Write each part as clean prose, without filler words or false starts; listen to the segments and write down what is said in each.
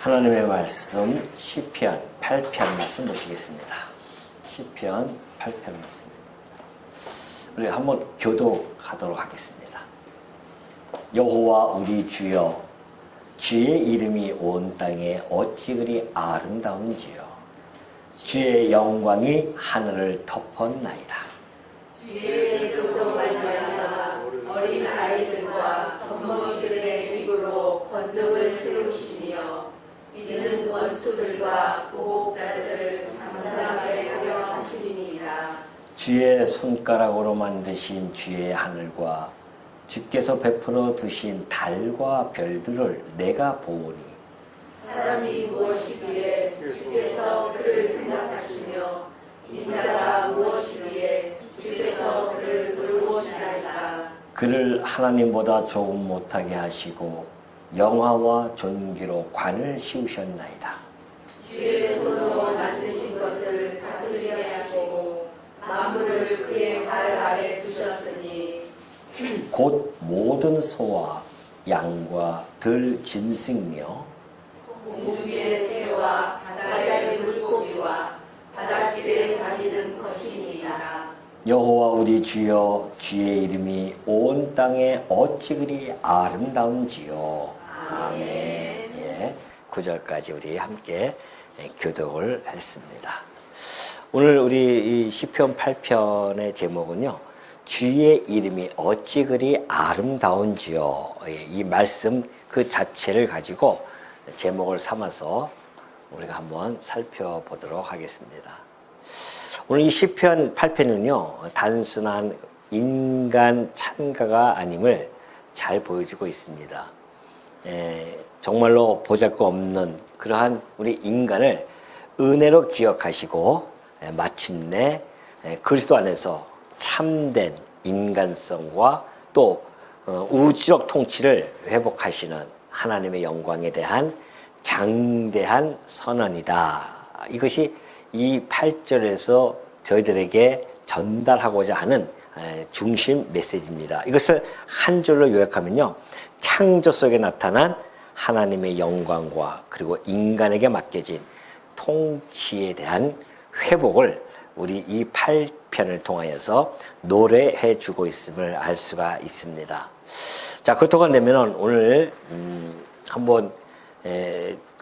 하나님의 말씀 시편 8편 말씀 보시겠습니다. 시편 8편 말씀입니다. 우리 한번 교독하도록 하겠습니다. 여호와 우리 주여, 주의 이름이 온 땅에 어찌 그리 아름다운지요. 주의 영광이 하늘을 덮었나이다. 주의 조정 말미암아 어린 아이들과 젖먹이들의 입으로 권능을 세우시며 이는 원수들과 보복자들을 잠잠하게 하려 하시니이다. 주의 손가락으로 만드신 주의 하늘과 주께서 베풀어 두신 달과 별들을 내가 보오니 사람이 무엇이기에 주께서 그를 생각하시며 인자가 무엇이기에 주께서 그를 돌보시나이까. 그를 하나님보다 조금 못하게 하시고 영화와 존귀로 관을 씌우셨나이다. 주의 손으로 만드신 것을 다스리게 하시고 만물을 그의 발 아래 두셨으니 곧 모든 소와 양과 들 짐승이며 공중의 새와 바다의 물고기와 바닷길에 다니는 것이니이다. 여호와 우리 주여, 주의 이름이 온 땅에 어찌 그리 아름다운지요. 아멘. 예, 9절까지 우리 함께 교독을 했습니다. 오늘 우리 이 시편 8편의 제목은요, 주의 이름이 어찌 그리 아름다운지요. 이 말씀 그 자체를 가지고 제목을 삼아서 우리가 한번 살펴보도록 하겠습니다. 오늘 이 시편 8편은요, 단순한 인간 찬가가 아님을 잘 보여주고 있습니다. 정말로 보잘것없는 그러한 우리 인간을 은혜로 기억하시고 마침내 그리스도 안에서 참된 인간성과 또 우주적 통치를 회복하시는 하나님의 영광에 대한 장대한 선언이다. 이것이 이 8절에서 저희들에게 전달하고자 하는 중심 메시지입니다. 이것을 한 줄로 요약하면요, 창조 속에 나타난 하나님의 영광과 그리고 인간에게 맡겨진 통치에 대한 회복을 우리 이 8편을 통하여서 노래해 주고 있음을 알 수가 있습니다. 자, 그렇다고 되면 오늘 한번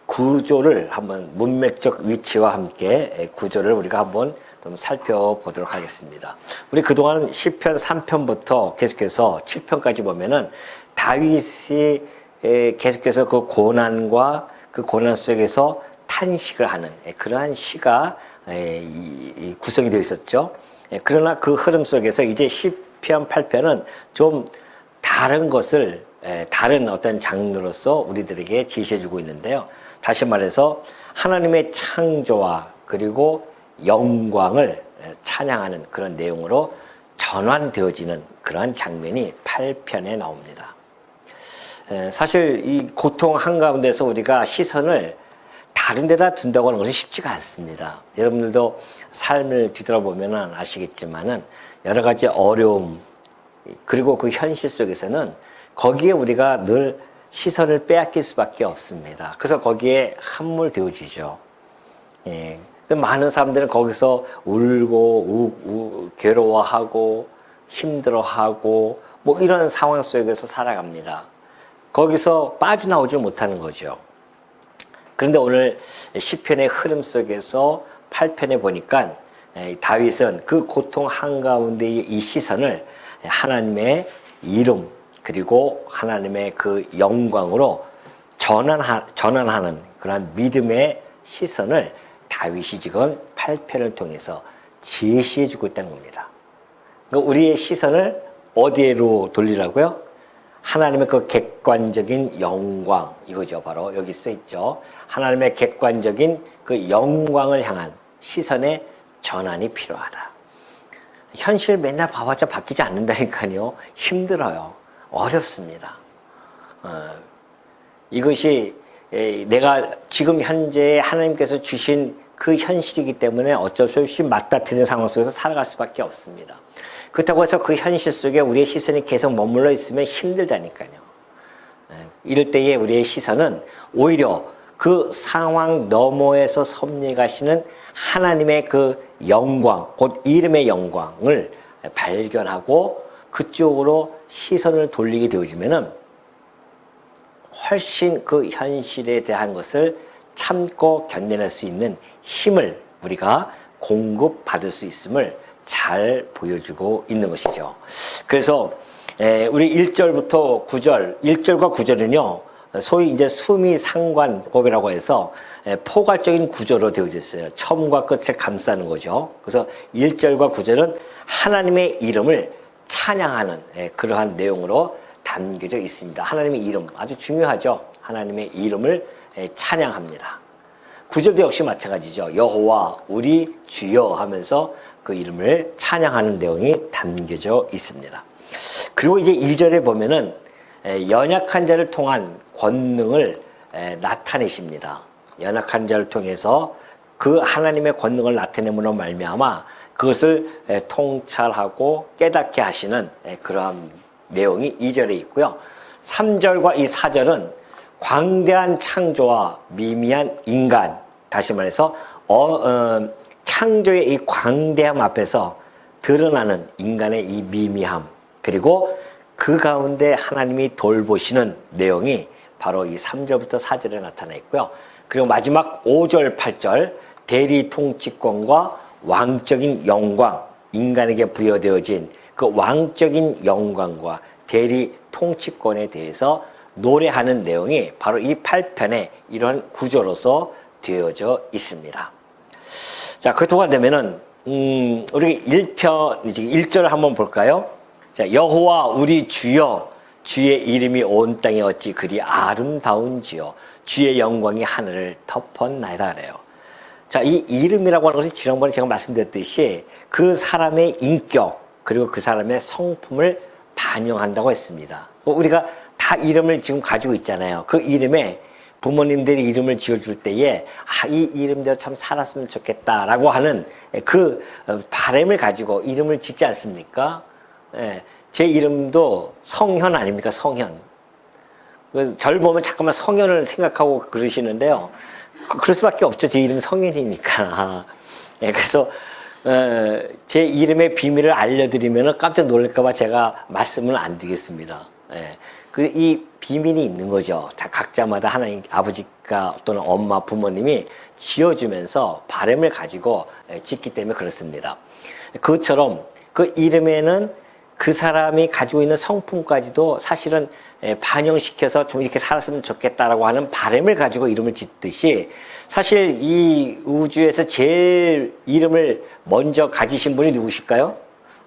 구조를 한번 문맥적 위치와 함께 구조를 우리가 한번 좀 살펴보도록 하겠습니다. 우리 그동안 시편 3편부터 계속해서 7편까지 보면은 다윗이 계속해서 그 고난과 그 고난 속에서 탄식을 하는 그러한 시가 구성이 되어 있었죠. 그러나 그 흐름 속에서 이제 시편 8편은 좀 다른 것을 다른 어떤 장르로서 우리들에게 제시해주고 있는데요. 다시 말해서 하나님의 창조와 그리고 영광을 찬양하는 그런 내용으로 전환되어지는 그러한 장면이 8편에 나옵니다. 사실 이 고통 한가운데서 우리가 시선을 다른 데다 둔다고 하는 것은 쉽지가 않습니다. 여러분들도 삶을 뒤돌아보면 아시겠지만은 여러 가지 어려움 그리고 그 현실 속에서는 거기에 우리가 늘 시선을 빼앗길 수밖에 없습니다. 그래서 거기에 함몰되어지죠. 예. 많은 사람들은 거기서 울고 괴로워하고 힘들어하고 뭐 이런 상황 속에서 살아갑니다. 거기서 빠져나오지 못하는 거죠. 그런데 오늘 시편의 흐름 속에서 8편에 보니까 다윗은 그 고통 한가운데의 이 시선을 하나님의 이름 그리고 하나님의 그 영광으로 전환하는 그런 믿음의 시선을 다윗이 지금 8편을 통해서 제시해주고 있다는 겁니다. 그러니까 우리의 시선을 어디로 돌리라고요? 하나님의 그 객관적인 영광, 이거죠. 바로 여기 써 있죠. 하나님의 객관적인 그 영광을 향한 시선의 전환이 필요하다. 현실 맨날 봐봤자 바뀌지 않는다니까요. 힘들어요. 어렵습니다. 이것이 내가 지금 현재 하나님께서 주신 그 현실이기 때문에 어쩔 수 없이 맞닥뜨리는 상황 속에서 살아갈 수밖에 없습니다. 그렇다고 해서 그 현실 속에 우리의 시선이 계속 머물러 있으면 힘들다니까요. 이럴 때에 우리의 시선은 오히려 그 상황 너머에서 섭리가시는 하나님의 그 영광, 곧 이름의 영광을 발견하고 그쪽으로 시선을 돌리게 되어지면은 훨씬 그 현실에 대한 것을 참고 견뎌낼 수 있는 힘을 우리가 공급받을 수 있음을 잘 보여주고 있는 것이죠. 그래서 우리 1절부터 9절, 1절과 9절은요, 소위 이제 수미상관법이라고 해서 포괄적인 구조로 되어져 있어요. 처음과 끝을 감싸는 거죠. 그래서 1절과 9절은 하나님의 이름을 찬양하는 그러한 내용으로 담겨져 있습니다. 하나님의 이름 아주 중요하죠. 하나님의 이름을 찬양합니다. 9절도 역시 마찬가지죠. 여호와 우리 주여 하면서 그 이름을 찬양하는 내용이 담겨져 있습니다. 그리고 이제 2절에 보면은 연약한 자를 통한 권능을 나타내십니다. 연약한 자를 통해서 그 하나님의 권능을 나타내므로 말미암아 그것을 통찰하고 깨닫게 하시는 그러한 내용이 2절에 있고요. 3절과 이 4절은 광대한 창조와 미미한 인간, 다시 말해서 창조의 이 광대함 앞에서 드러나는 인간의 이 미미함, 그리고 그 가운데 하나님이 돌보시는 내용이 바로 이 3절부터 4절에 나타나 있고요. 그리고 마지막 5절, 8절 대리 통치권과 왕적인 영광, 인간에게 부여되어진 그 왕적인 영광과 대리 통치권에 대해서 노래하는 내용이 바로 이 8편의 이런 구조로서 되어져 있습니다. 자, 그동안 되면은 우리 1절을 한번 볼까요? 자, 여호와 우리 주여, 주의 이름이 온 땅에 어찌 그리 아름다운지요, 주의 영광이 하늘을 덮었나이다 그래요. 자, 이 이름이라고 하는 것이 지난번에 제가 말씀드렸듯이 그 사람의 인격 그리고 그 사람의 성품을 반영한다고 했습니다. 우리가 다 이름을 지금 가지고 있잖아요. 그 이름에 부모님들이 이름을 지어줄 때에 이 이름대로 참 살았으면 좋겠다라고 하는 그 바람을 가지고 이름을 짓지 않습니까? 제 이름도 성현 아닙니까? 성현. 저를 보면 잠깐만 성현을 생각하고 그러시는데요. 그럴 수밖에 없죠. 제 이름이 성현이니까. 그래서 제 이름의 비밀을 알려드리면 깜짝 놀랄까봐 제가 말씀을 안 드리겠습니다. 이 비밀이 있는 거죠. 다 각자마다 하나님 아버지가 또는 엄마 부모님이 지어주면서 바람을 가지고 짓기 때문에 그렇습니다. 그것처럼 그 이름에는 그 사람이 가지고 있는 성품까지도 사실은 반영시켜서 좀 이렇게 살았으면 좋겠다라고 하는 바람을 가지고 이름을 짓듯이 사실 이 우주에서 제일 이름을 먼저 가지신 분이 누구실까요?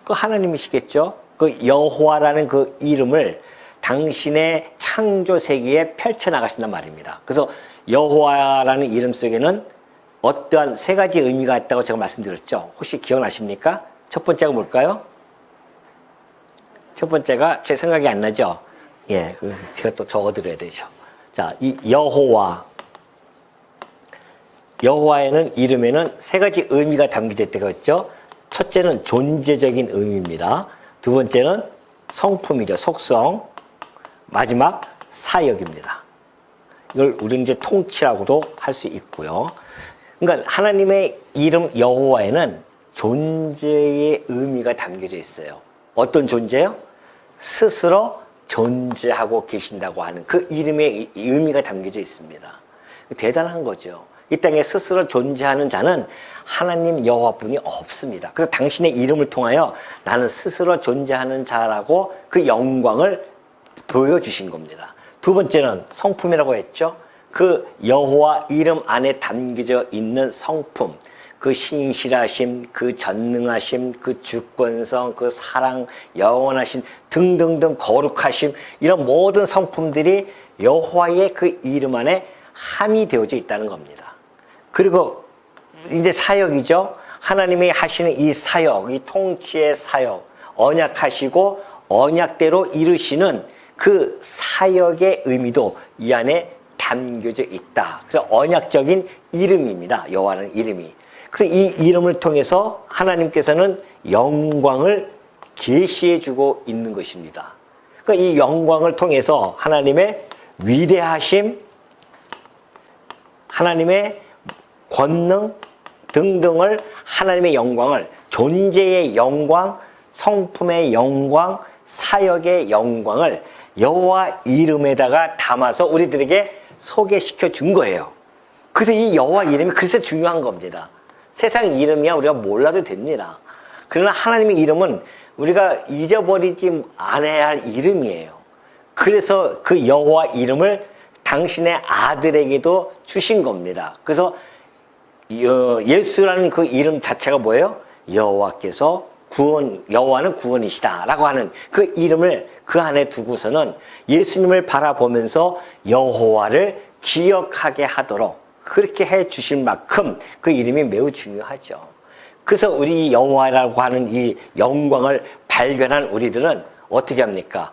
그 하나님이시겠죠. 그 여호와라는 그 이름을 당신의 창조 세계에 펼쳐나가신단 말입니다. 그래서 여호와라는 이름 속에는 어떠한 세 가지 의미가 있다고 제가 말씀드렸죠. 혹시 기억나십니까? 첫 번째가 뭘까요? 첫 번째가 제 생각이 안 나죠? 예, 제가 또 적어드려야 되죠. 자, 이 여호와에는 이름에는 세 가지 의미가 담겨져 있다고 했죠. 첫째는 존재적인 의미입니다. 두 번째는 성품이죠. 속성. 마지막 사역입니다. 이걸 우리는 이제 통치라고도 할 수 있고요. 그러니까 하나님의 이름 여호와에는 존재의 의미가 담겨져 있어요. 어떤 존재요? 스스로 존재하고 계신다고 하는 그 이름의 의미가 담겨져 있습니다. 대단한 거죠. 이 땅에 스스로 존재하는 자는 하나님 여호와뿐이 없습니다. 그래서 당신의 이름을 통하여 나는 스스로 존재하는 자라고 그 영광을 보여주신 겁니다. 두 번째는 성품이라고 했죠. 그 여호와 이름 안에 담겨져 있는 성품, 그 신실하심, 그 전능하심, 그 주권성, 그 사랑, 영원하심 등등등 거룩하심, 이런 모든 성품들이 여호와의 그 이름 안에 함이 되어져 있다는 겁니다. 그리고 이제 사역이죠. 하나님이 하시는 이 사역, 이 통치의 사역, 언약하시고 언약대로 이루시는 그 사역의 의미도 이 안에 담겨져 있다. 그래서 언약적인 이름입니다. 여호와라는 이름이. 그래서 이 이름을 통해서 하나님께서는 영광을 계시해주고 있는 것입니다. 그러니까 이 영광을 통해서 하나님의 위대하심, 하나님의 권능 등등을 하나님의 영광을 존재의 영광, 성품의 영광, 사역의 영광을 여호와 이름에다가 담아서 우리들에게 소개시켜 준 거예요. 그래서 이 여호와 이름이 그래서 중요한 겁니다. 세상 이름이야 우리가 몰라도 됩니다. 그러나 하나님의 이름은 우리가 잊어버리지 않아야 할 이름이에요. 그래서 그 여호와 이름을 당신의 아들에게도 주신 겁니다. 그래서 예수라는 그 이름 자체가 뭐예요? 여호와께서 여호와는 구원이시다라고 하는 그 이름을 그 안에 두고서는 예수님을 바라보면서 여호와를 기억하게 하도록 그렇게 해 주실 만큼 그 이름이 매우 중요하죠. 그래서 우리 여호와라고 하는 이 영광을 발견한 우리들은 어떻게 합니까?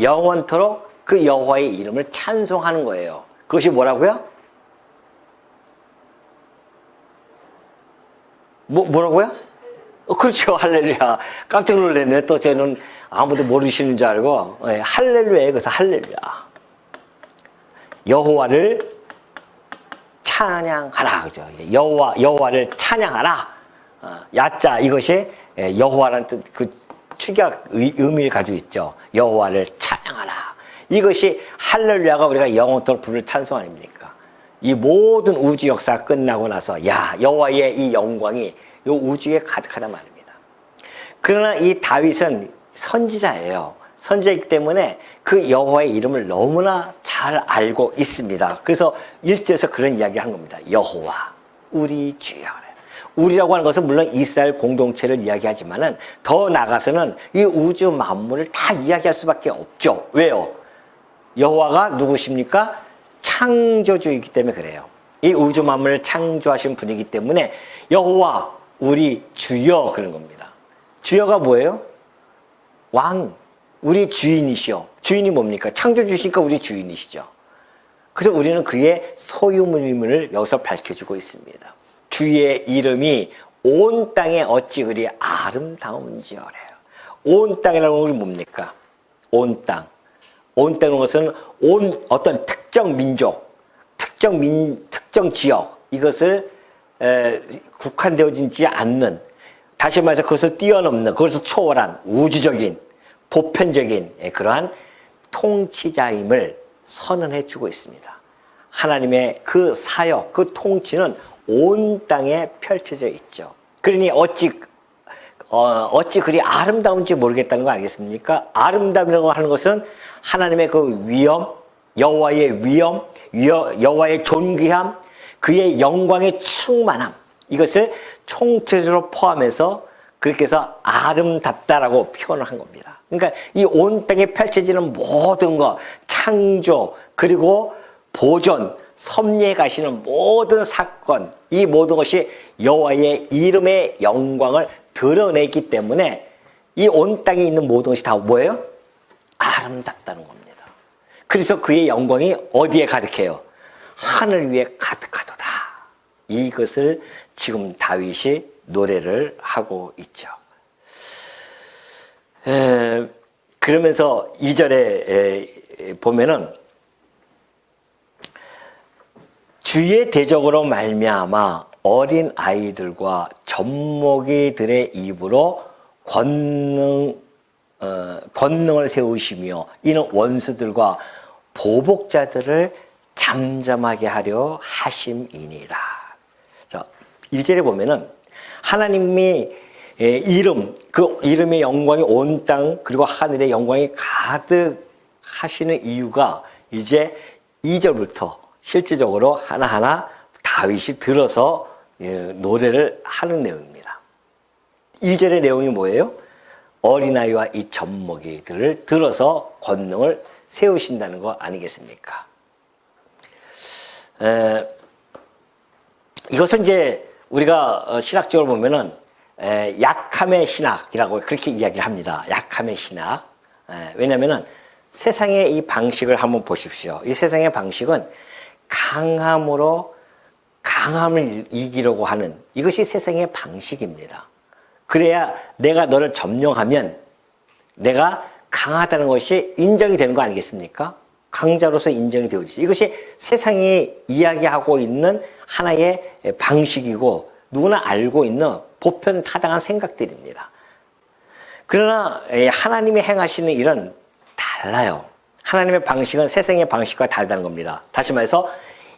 영원토록 그 여호와의 이름을 찬송하는 거예요. 그것이 뭐라고요? 뭐라고요? 그렇죠. 할렐루야. 깜짝 놀랐네. 또 저는 아무도 모르시는 줄 알고. 네, 할렐루야예요. 그래서 할렐루야. 여호와를 찬양하라. 그죠? 여호와를 찬양하라. 야자 이것이 여호와라는 뜻, 그 축약 의미를 가지고 있죠. 여호와를 찬양하라. 이것이 할렐루야가 우리가 영원토록 부를 찬송 아닙니까? 이 모든 우주 역사가 끝나고 나서 여호와의 이 영광이 이 우주에 가득하단 말입니다. 그러나 이 다윗은 선지자예요. 선지자이기 때문에 그 여호와의 이름을 너무나 잘 알고 있습니다. 그래서 1절에서 그런 이야기를 한 겁니다. 여호와 우리 주여. 우리라고 하는 것은 물론 이스라엘 공동체를 이야기하지만은 더 나아가서는 이 우주 만물을 다 이야기할 수밖에 없죠. 왜요? 여호와가 누구십니까? 창조주이기 때문에 그래요. 이 우주 만물을 창조하신 분이기 때문에 여호와 우리 주여 그런 겁니다. 주여가 뭐예요? 왕, 우리 주인이시여. 주인이 뭡니까? 창조주시니까 우리 주인이시죠. 그래서 우리는 그의 소유물임을 여기서 밝혀주고 있습니다. 주의 이름이 온 땅에 어찌 그리 아름다운지어래요. 온 땅이라는 것은 뭡니까? 온 땅. 온 땅이라는 것은 어떤 특정 민족, 특정 지역, 이것을 국한되어지지 않는, 다시 말해서 그것을 뛰어넘는, 그것을 초월한 우주적인, 보편적인 그러한 통치자임을 선언해 주고 있습니다. 하나님의 그 사역, 그 통치는 온 땅에 펼쳐져 있죠. 그러니 어찌 그리 아름다운지 모르겠다는 거 아니겠습니까? 아름다움이라고 하는 것은 하나님의 그 위엄, 여호와의 위엄, 여호와의 존귀함, 그의 영광의 충만함, 이것을 총체적으로 포함해서 그렇게 해서 아름답다라고 표현을 한 겁니다. 그러니까 이 온 땅에 펼쳐지는 모든 것, 창조, 그리고 보존, 섭리해 가시는 모든 사건, 이 모든 것이 여호와의 이름의 영광을 드러내기 때문에 이 온 땅에 있는 모든 것이 다 뭐예요? 아름답다는 겁니다. 그래서 그의 영광이 어디에 가득해요? 하늘 위에 가득하도다. 이것을 지금 다윗이 노래를 하고 있죠. 그러면서 2절에 보면은 주의 대적으로 말미암아 어린 아이들과 젖먹이들의 입으로 권능을 세우시며 이는 원수들과 보복자들을 잠잠하게 하려 하심이니라. 자, 1절에 보면은 하나님이 이름, 그 이름의 영광이 온 땅 그리고 하늘의 영광이 가득하시는 이유가 이제 2절부터 실질적으로 하나하나 다윗이 들어서 노래를 하는 내용입니다. 2절의 내용이 뭐예요? 어린아이와 이 젖먹이들을 들어서 권능을 세우신다는 거 아니겠습니까? 이것은 이제 우리가 신학적으로 보면은 약함의 신학이라고 그렇게 이야기를 합니다. 약함의 신학. 왜냐면은 세상의 이 방식을 한번 보십시오. 이 세상의 방식은 강함으로 강함을 이기려고 하는 이것이 세상의 방식입니다. 그래야 내가 너를 점령하면 내가 강하다는 것이 인정이 되는 거 아니겠습니까? 강자로서 인정이 되어지죠. 이것이 세상이 이야기하고 있는 하나의 방식이고 누구나 알고 있는 보편타당한 생각들입니다. 그러나 하나님이 행하시는 일은 달라요. 하나님의 방식은 세상의 방식과 다르다는 겁니다. 다시 말해서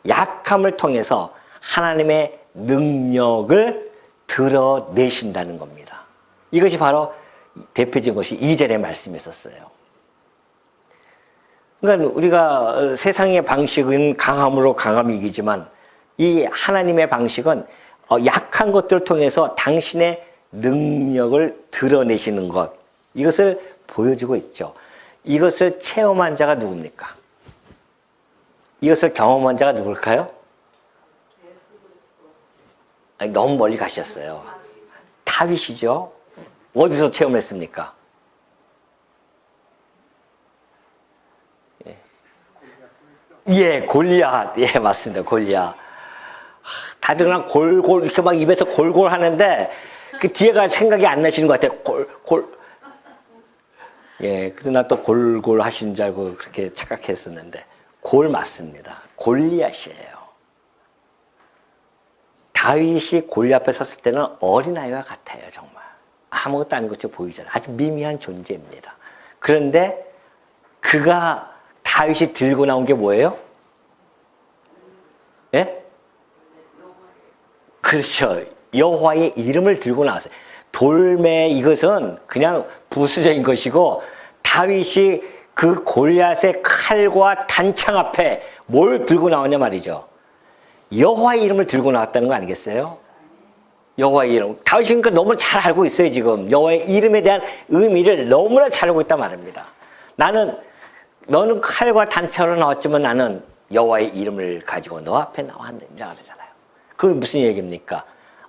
약함을 통해서 하나님의 능력을 드러내신다는 겁니다. 이것이 바로 대표적인 것이 2절의 말씀이었어요. 그러니까 우리가 세상의 방식은 강함으로 강함이 이기지만 이 하나님의 방식은 약한 것들을 통해서 당신의 능력을 드러내시는 것, 이것을 보여주고 있죠. 이것을 체험한 자가 누굽니까? 이것을 경험한 자가 누굴까요? 아니, 너무 멀리 가셨어요. 다윗이죠. 어디서 체험했습니까? 예, 골리앗. 예, 맞습니다. 골리앗. 다들 그냥 골골 이렇게 막 입에서 골골 하는데 그 뒤에가 생각이 안 나시는 것 같아요. 골. 예, 그래서 나 또 골골 하신 줄 알고 그렇게 착각했었는데 골 맞습니다. 골리앗이에요. 다윗이 골리앗 앞에 섰을 때는 어린아이와 같아요. 정말 아무것도 아닌 것처럼 보이잖아요. 아주 미미한 존재입니다. 그런데 그가 다윗이 들고 나온 게 뭐예요? 예? 그렇죠. 여호와의 이름을 들고 나왔어요. 돌매 이것은 그냥 부수적인 것이고 다윗이 그 골리앗의 칼과 단창 앞에 뭘 들고 나오냐 말이죠. 여호와의 이름을 들고 나왔다는 거 아니겠어요? 여호와의 이름. 다윗이 그러니까 너무 잘 알고 있어요. 지금 여호와의 이름에 대한 의미를 너무나 잘 알고 있단 말입니다. 너는 칼과 단창으로 나왔지만 나는 여호와의 이름을 가지고 너 앞에 나왔느니라 그러잖아요. 그게 무슨 얘기입니까?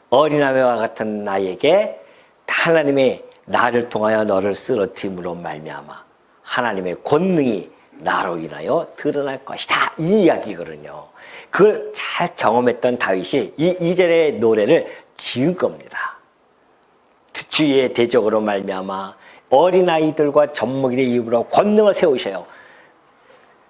어린아이와 같은 나에게 하나님이 나를 통하여 너를 쓰러뜨림으로 말미암아 하나님의 권능이 나로 인하여 드러날 것이다. 이 이야기거든요. 그걸 잘 경험했던 다윗이 이 2절의 노래를 지은 겁니다. 주의 대적으로 말미암아 어린아이들과 젖먹이의 입으로 권능을 세우셔요.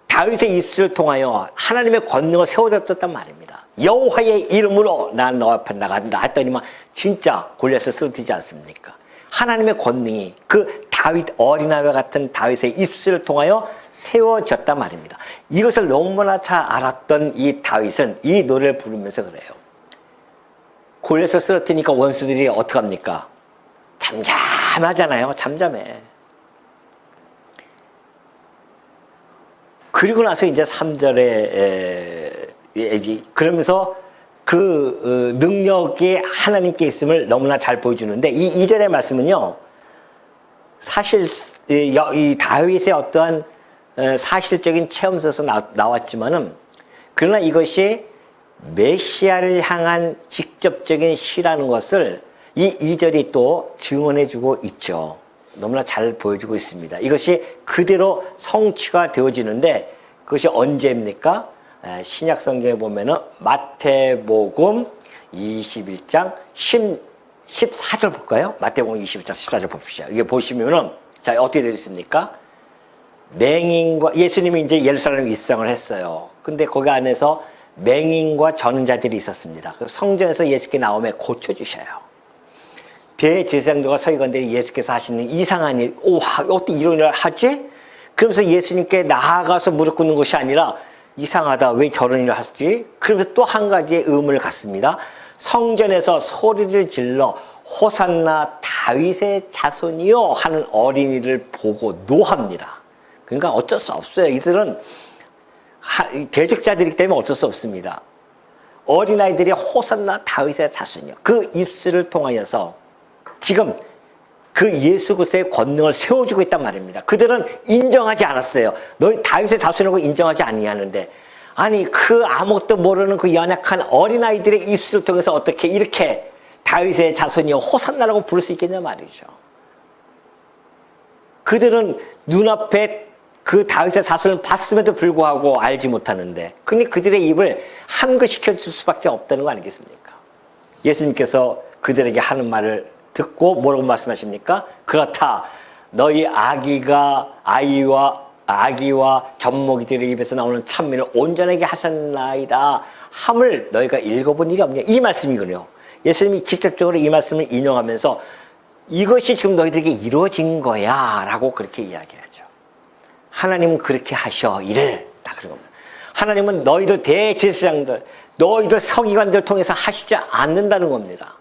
다윗의 입술을 통하여 하나님의 권능을 세워졌단 말입니다. 여호와의 이름으로 난 너 앞에 나간다 했더니만 진짜 골리앗을 쓰러뜨리지 않습니까? 하나님의 권능이 그 다윗 어린아이와 같은 다윗의 입술을 통하여 세워졌단 말입니다. 이것을 너무나 잘 알았던 이 다윗은 이 노래를 부르면서 그래요. 골리앗을 쓰러뜨리니까 원수들이 어떡합니까? 잠잠하잖아요. 잠잠해. 그리고 나서 이제 3절에 그러면서 그 능력이 하나님께 있음을 너무나 잘 보여주는데 이 2절의 말씀은요. 사실 이 다윗의 어떠한 사실적인 체험 속에서 나왔지만은 그러나 이것이 메시아를 향한 직접적인 시라는 것을 이 2절이 또 증언해주고 있죠. 너무나 잘 보여주고 있습니다. 이것이 그대로 성취가 되어지는데 그것이 언제입니까? 신약 성경에 보면은 마태복음 21장 14절 볼까요? 마태복음 21장 14절 봅시다. 이게 보시면은 자 어떻게 되어 있습니까? 맹인과 예수님이 이제 예루살렘에 입성을 했어요. 근데 거기 안에서 맹인과 저는 자들이 있었습니다. 성전에서 예수께 나오면 고쳐주셔요. 대제사장들과 서기관들이 예수께서 하시는 이상한 일, 어떻게 이런 일을 하지? 그러면서 예수님께 나아가서 무릎 꿇는 것이 아니라 이상하다, 왜 저런 일을 하지? 그러면서 또 한 가지의 의문을 갖습니다. 성전에서 소리를 질러 호산나 다윗의 자손이요 하는 어린이를 보고 노합니다. 그러니까 어쩔 수 없어요. 이들은 대적자들이기 때문에 어쩔 수 없습니다. 어린아이들이 호산나 다윗의 자손이요. 그 입술을 통하여서 지금 그 예수 그리스도의 권능을 세워주고 있단 말입니다. 그들은 인정하지 않았어요. 너희 다윗의 자손이라고 인정하지 아니하는데 아니 그 아무것도 모르는 그 연약한 어린아이들의 입술을 통해서 어떻게 이렇게 다윗의 자손이요 호산나라고 부를 수 있겠냐 말이죠. 그들은 눈앞에 그 다윗의 자손을 봤음에도 불구하고 알지 못하는데 근데 그들의 입을 함그시켜 줄 수밖에 없다는 거 아니겠습니까? 예수님께서 그들에게 하는 말을 듣고 뭐라고 말씀하십니까? 그렇다. 너희 아이와 아기와 젖먹이들의 입에서 나오는 찬미를 온전하게 하셨나이다 함을 너희가 읽어본 일이 없냐, 이 말씀이거든요. 예수님이 직접적으로 이 말씀을 인용하면서 이것이 지금 너희들에게 이루어진 거야 라고 그렇게 이야기하죠. 하나님은 그렇게 하셔 이를 다 그런 겁니다. 하나님은 너희들 대제사장들, 너희들 서기관들 통해서 하시지 않는다는 겁니다.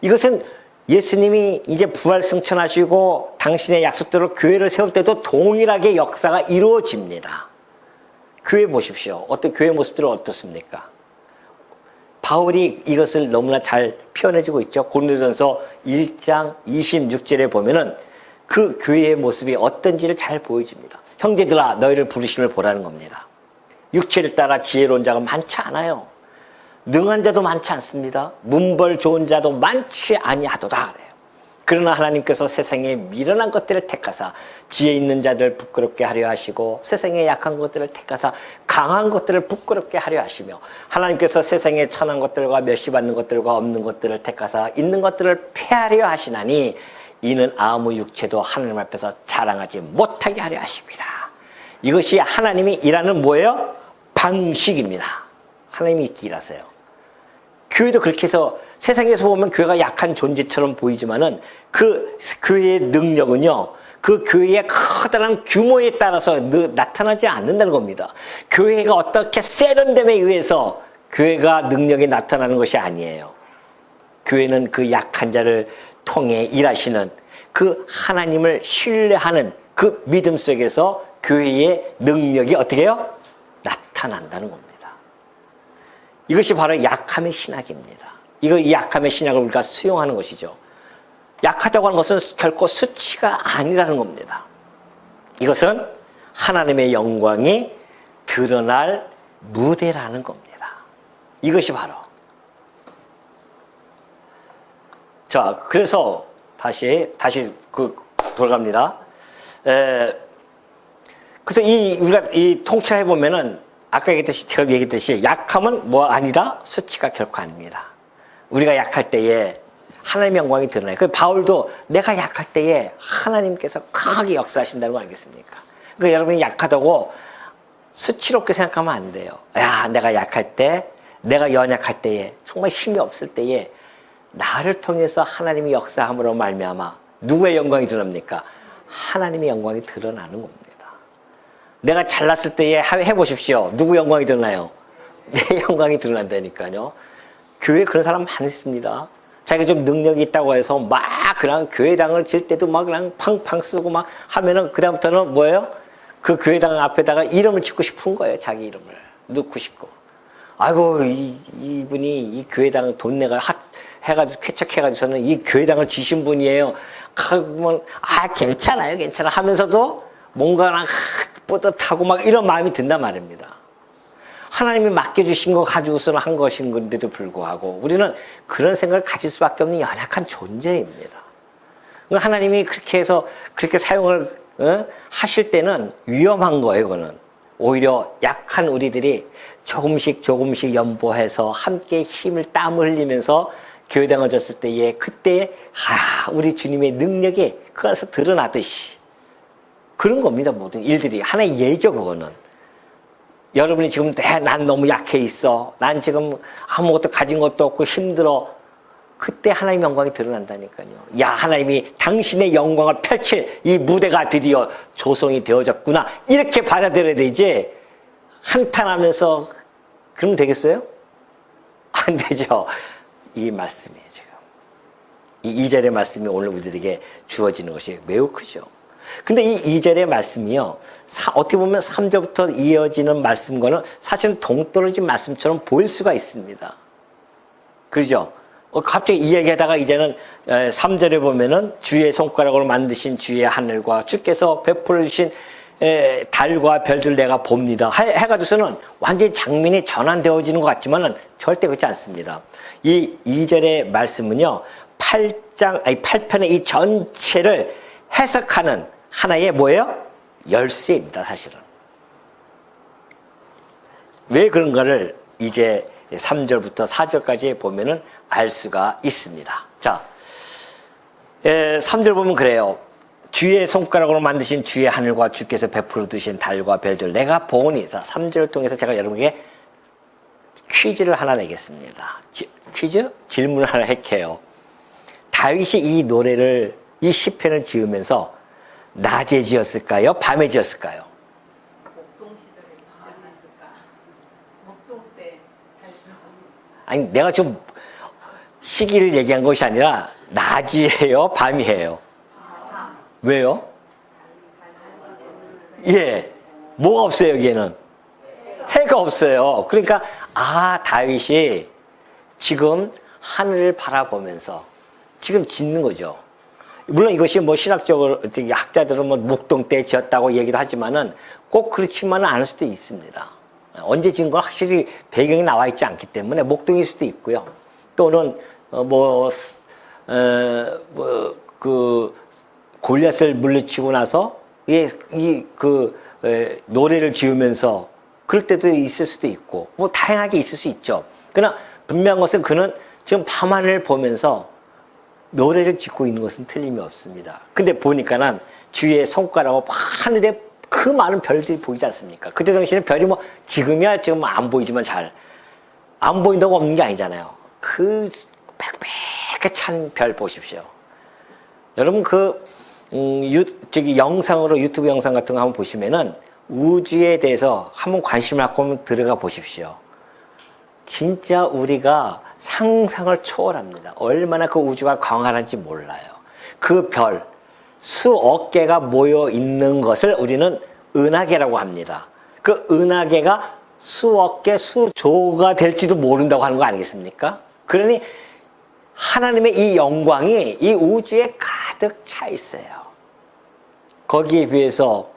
이것은 예수님이 이제 부활 승천하시고 당신의 약속대로 교회를 세울 때도 동일하게 역사가 이루어집니다. 교회 보십시오. 교회 모습들은 어떻습니까? 바울이 이것을 너무나 잘 표현해주고 있죠. 고린도전서 1장 26절에 보면은 그 교회의 모습이 어떤지를 잘 보여줍니다. 형제들아 너희를 부르심을 보라는 겁니다. 육체를 따라 지혜로운 자가 많지 않아요. 능한 자도 많지 않습니다. 문벌 좋은 자도 많지 아니하도다 그래요. 그러나 하나님께서 세상에 미련한 것들을 택하사 지혜 있는 자들을 부끄럽게 하려 하시고 세상에 약한 것들을 택하사 강한 것들을 부끄럽게 하려 하시며 하나님께서 세상에 천한 것들과 멸시받는 것들과 없는 것들을 택하사 있는 것들을 폐하려 하시나니 이는 아무 육체도 하나님 앞에서 자랑하지 못하게 하려 하십니다. 이것이 하나님이 일하는 뭐예요? 방식입니다. 하나님이 이렇게 일하세요. 교회도 그렇게 해서 세상에서 보면 교회가 약한 존재처럼 보이지만은 그 교회의 능력은요, 그 교회의 커다란 규모에 따라서 나타나지 않는다는 겁니다. 교회가 어떻게 세련됨에 의해서 교회가 능력이 나타나는 것이 아니에요. 교회는 그 약한 자를 통해 일하시는 그 하나님을 신뢰하는 그 믿음 속에서 교회의 능력이 어떻게 해요? 나타난다는 겁니다. 이것이 바로 약함의 신학입니다. 이 약함의 신학을 우리가 수용하는 것이죠. 약하다고 하는 것은 결코 수치가 아니라는 겁니다. 이것은 하나님의 영광이 드러날 무대라는 겁니다. 이것이 바로. 자, 그래서 다시 돌아갑니다. 그래서 우리가 이 통찰해 보면은 아까 제가 얘기했듯이 약함은 뭐 아니다? 수치가 결코 아닙니다. 우리가 약할 때에 하나님의 영광이 드러나요. 그 바울도 내가 약할 때에 하나님께서 강하게 역사하신다는 거 알겠습니까? 그러니까 여러분이 약하다고 수치롭게 생각하면 안 돼요. 야, 내가 약할 때, 내가 연약할 때에, 정말 힘이 없을 때에 나를 통해서 하나님이 역사함으로 말미암아 누구의 영광이 드러납니까? 하나님의 영광이 드러나는 겁니다. 내가 잘났을 때에 해보십시오. 누구 영광이 드러나요? 내 영광이 드러난다니까요. 교회에 그런 사람 많습니다. 자기가 좀 능력이 있다고 해서 막 그냥 교회당을 질 때도 막 그냥 팡팡 쓰고 막 하면은 그다음부터는 뭐예요? 그 교회당 앞에다가 이름을 짓고 싶은 거예요. 자기 이름을 넣고 싶고. 아이고 이분이 이 교회당 돈 내가 해가지고 쾌척해가지고 저는 이 교회당을 지신 분이에요. 그러면 괜찮아요, 괜찮아 하면서도 뭔가 뿌듯하고 막 이런 마음이 든단 말입니다. 하나님이 맡겨주신 거 가지고서는 한 것인 건데도 불구하고 우리는 그런 생각을 가질 수밖에 없는 연약한 존재입니다. 하나님이 그렇게 해서 그렇게 사용을 하실 때는 위험한 거예요. 그거는 오히려 약한 우리들이 조금씩 연보해서 함께 힘을 땀을 흘리면서 교회당을 졌을 때에 그때 우리 주님의 능력이 그 안에서 드러나듯이 그런 겁니다. 모든 일들이 하나의 예죠. 그거는 여러분이 지금 난 너무 약해 있어, 난 지금 아무것도 가진 것도 없고 힘들어, 그때 하나님의 영광이 드러난다니까요. 야, 하나님이 당신의 영광을 펼칠 이 무대가 드디어 조성이 되어졌구나, 이렇게 받아들여야 되지 한탄하면서 그러면 되겠어요? 안 되죠. 이 말씀이에요. 지금 이 2절의 말씀이 오늘 우리들에게 주어지는 것이 매우 크죠. 근데 이 2절의 말씀이요, 어떻게 보면 3절부터 이어지는 말씀과는 사실은 동떨어진 말씀처럼 보일 수가 있습니다. 그렇죠? 갑자기 이야기하다가 이제는 3절에 보면은 주의 손가락으로 만드신 주의 하늘과 주께서 베풀어 주신 달과 별들 내가 봅니다 해가지고서는 완전히 장면이 전환되어지는 것 같지만은 절대 그렇지 않습니다. 이 2절의 말씀은요, 8편의 이 전체를 해석하는 하나의 뭐예요? 열쇠입니다, 사실은. 왜 그런가를 이제 3절부터 4절까지 보면은 알 수가 있습니다. 자, 3절 보면 그래요. 주의 손가락으로 만드신 주의 하늘과 주께서 베풀어 두신 달과 별들 내가 보니. 자, 3절을 통해서 제가 여러분에게 퀴즈를 하나 내겠습니다. 퀴즈? 질문을 하나 할게요. 다윗이 이 노래를, 이 시편을 지으면서 낮에 지었을까요? 밤에 지었을까요? 목동 시절에 지지 않았을까? 목동 때 아니, 내가 좀 시기를 얘기한 것이 아니라 낮이에요? 밤이에요? 왜요? 예. 뭐가 없어요, 여기에는? 해가 없어요. 그러니까, 다윗이 지금 하늘을 바라보면서 지금 짓는 거죠. 물론 이것이 뭐 신학적으로, 학자들은 뭐 목동 때 지었다고 얘기도 하지만은 꼭 그렇지만은 않을 수도 있습니다. 언제 지은 건 확실히 배경이 나와 있지 않기 때문에 목동일 수도 있고요. 또는, 골리앗을 물리치고 나서 노래를 지으면서 그럴 때도 있을 수도 있고 뭐 다양하게 있을 수 있죠. 그러나 분명한 것은 그는 지금 밤하늘을 보면서 노래를 짓고 있는 것은 틀림이 없습니다. 근데 보니까는 주의 손가락으로 하늘에 그 많은 별들이 보이지 않습니까? 그때 당시에는 별이 뭐 지금이야 지금 안 보이지만 잘 안 보인다고 없는 게 아니잖아요. 그 빽빽하게 찬 별 보십시오. 여러분 영상으로 유튜브 영상 같은 거 한번 보시면은 우주에 대해서 한번 관심을 갖고 한번 들어가 보십시오. 진짜 우리가 상상을 초월합니다. 얼마나 그 우주가 광활한지 몰라요. 그 별 수억 개가 모여 있는 것을 우리는 은하계라고 합니다. 그 은하계가 수억 개, 수조가 될지도 모른다고 하는 거 아니겠습니까? 그러니 하나님의 이 영광이 이 우주에 가득 차 있어요. 거기에 비해서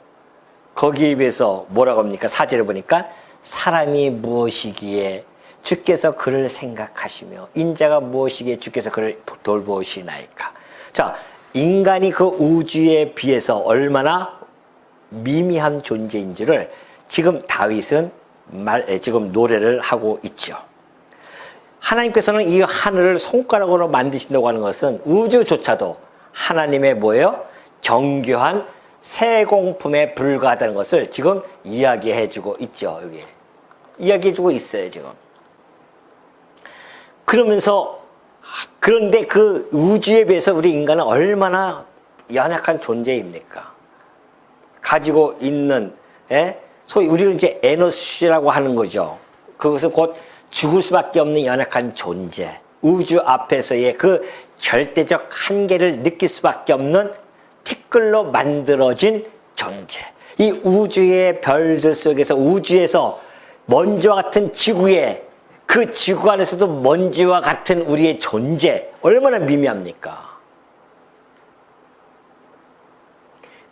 뭐라고 합니까? 4절에 보니까 사람이 무엇이기에 주께서 그를 생각하시며 인자가 무엇이기에 주께서 그를 돌보시나이까. 자, 인간이 그 우주에 비해서 얼마나 미미한 존재인 줄을 지금 다윗은 지금 노래를 하고 있죠. 하나님께서는 이 하늘을 손가락으로 만드신다고 하는 것은 우주조차도 하나님의 뭐예요? 정교한 세공품에 불과하다는 것을 지금 이야기해주고 있죠. 여기 이야기해주고 있어요 지금. 그런데 그 우주에 비해서 우리 인간은 얼마나 연약한 존재입니까? 가지고 있는 소위 우리는 이제 에너지라고 하는 거죠. 그것은 곧 죽을 수밖에 없는 연약한 존재. 우주 앞에서의 그 절대적 한계를 느낄 수밖에 없는 티끌로 만들어진 존재. 이 우주의 별들 속에서 우주에서 먼지와 같은 지구에 그 지구 안에서도 먼지와 같은 우리의 존재 얼마나 미미합니까?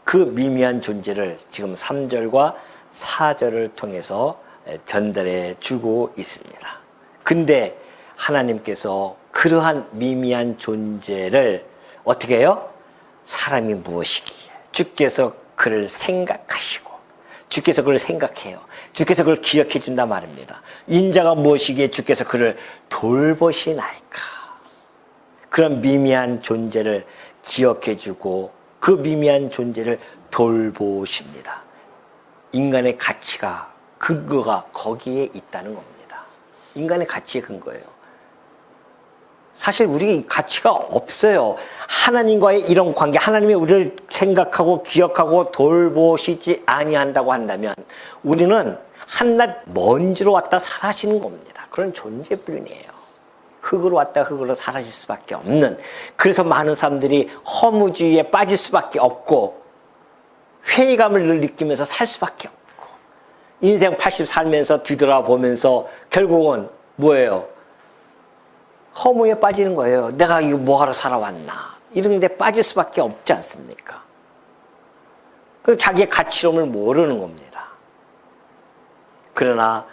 그 미미한 존재를 지금 3절과 4절을 통해서 전달해 주고 있습니다. 근데 하나님께서 그러한 미미한 존재를 어떻게 해요? 사람이 무엇이기에 주께서 그를 생각하시고 주께서 그를 생각해요. 주께서 그를 기억해 준단 말입니다. 인자가 무엇이기에 주께서 그를 돌보시나이까. 그런 미미한 존재를 기억해 주고 그 미미한 존재를 돌보십니다. 인간의 가치가 근거가 거기에 있다는 겁니다. 인간의 가치의 근거예요. 사실 우리 가치가 없어요. 하나님과의 이런 관계, 하나님이 우리를 생각하고 기억하고 돌보시지 아니한다고 한다면 우리는 한낱 먼지로 왔다 사라지는 겁니다. 그런 존재뿐이에요. 흙으로 왔다 흙으로 사라질 수밖에 없는, 그래서 많은 사람들이 허무주의에 빠질 수밖에 없고 회의감을 느끼면서 살 수밖에 없고 인생 80 살면서 뒤돌아보면서 결국은 뭐예요? 허무에 빠지는 거예요. 내가 이거 뭐하러 살아왔나 이런 데 빠질 수밖에 없지 않습니까? 그 자기의 가치로움을 모르는 겁니다. 그러나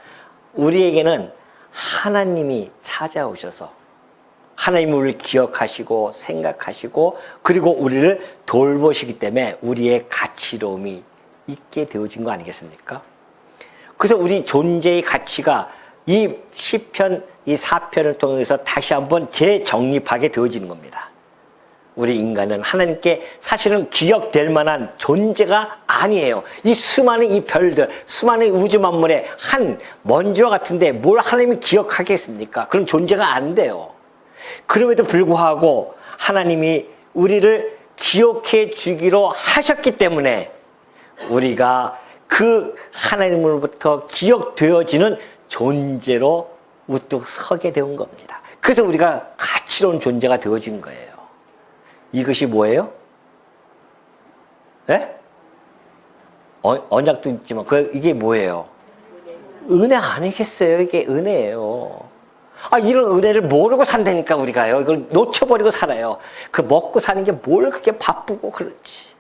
우리에게는 하나님이 찾아오셔서 하나님이 우리를 기억하시고 생각하시고 그리고 우리를 돌보시기 때문에 우리의 가치로움이 있게 되어진 거 아니겠습니까? 그래서 우리 존재의 가치가 이 시편, 이 4편을 통해서 다시 한번 재정립하게 되어지는 겁니다. 우리 인간은 하나님께 사실은 기억될 만한 존재가 아니에요. 이 수많은 이 별들, 수많은 우주 만물의 한 먼지와 같은데 뭘 하나님이 기억하겠습니까? 그런 존재가 안 돼요. 그럼에도 불구하고 하나님이 우리를 기억해 주기로 하셨기 때문에 우리가 그 하나님으로부터 기억되어지는 존재로 우뚝 서게 된 겁니다. 그래서 우리가 가치로운 존재가 되어진 거예요. 이것이 뭐예요? 네? 언약도 있지만 이게 뭐예요? 은혜 아니겠어요? 이게 은혜예요. 이런 은혜를 모르고 산다니까 우리가요. 이걸 놓쳐버리고 살아요. 그 먹고 사는 게 뭘 그렇게 바쁘고 그렇지.